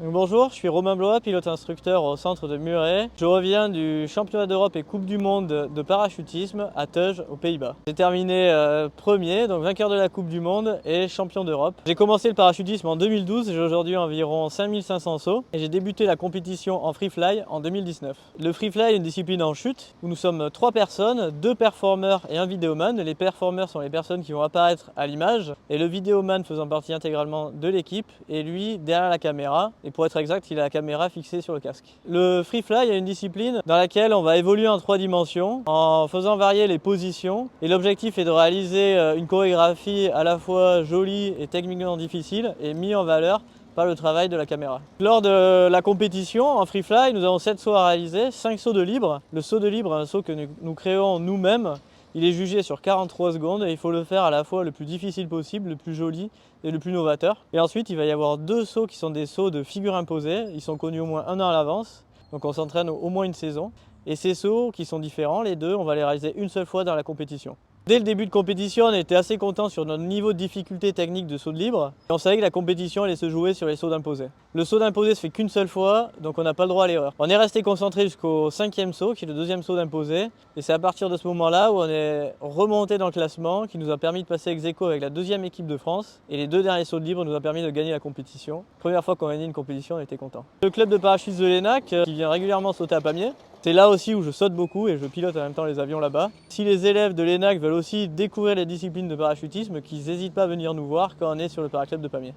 Bonjour, je suis Romain Blois, pilote instructeur au centre de Muret. Je reviens du championnat d'Europe et Coupe du Monde de parachutisme à Teuge, aux Pays-Bas. J'ai terminé premier, donc vainqueur de la Coupe du Monde et champion d'Europe. J'ai commencé le parachutisme en 2012, j'ai aujourd'hui environ 5500 sauts et j'ai débuté la compétition en free fly en 2019. Le free fly est une discipline en chute où nous sommes 3 personnes, 2 performeurs et un vidéoman. Les performeurs sont les personnes qui vont apparaître à l'image et le vidéoman faisant partie intégralement de l'équipe et lui derrière la caméra. Et pour être exact, il a la caméra fixée sur le casque. Le free fly est une discipline dans laquelle on va évoluer en 3 dimensions en faisant varier les positions. Et l'objectif est de réaliser une chorégraphie à la fois jolie et techniquement difficile et mis en valeur par le travail de la caméra. Lors de la compétition en free fly, nous avons 7 sauts à réaliser, 5 sauts de libre. Le saut de libre est un saut que nous créons nous-mêmes. Il est jugé sur 43 secondes et il faut le faire à la fois le plus difficile possible, le plus joli et le plus novateur. Et ensuite, il va y avoir 2 sauts qui sont des sauts de figure imposée. Ils sont connus au moins 1 an à l'avance, donc on s'entraîne au moins une saison. Et ces sauts qui sont différents, les deux, on va les réaliser une seule fois dans la compétition. Dès le début de compétition, on était assez content sur notre niveau de difficulté technique de saut de libre. Et on savait que la compétition allait se jouer sur les sauts d'imposé. Le saut d'imposé se fait qu'une seule fois, donc on n'a pas le droit à l'erreur. On est resté concentré jusqu'au 5e saut, qui est le 2e saut d'imposé. Et c'est à partir de ce moment-là où on est remonté dans le classement, qui nous a permis de passer ex aequo avec la 2e équipe de France. Et les 2 derniers sauts de libre nous ont permis de gagner la compétition. Première fois qu'on a gagné une compétition, on était content. Le club de parachutisme de l'ENAC, qui vient régulièrement sauter à Pamiers. C'est là aussi où je saute beaucoup et je pilote en même temps les avions là-bas. Si les élèves de l'ENAC veulent aussi découvrir les disciplines de parachutisme, qu'ils n'hésitent pas à venir nous voir quand on est sur le paraclub de Pamiers.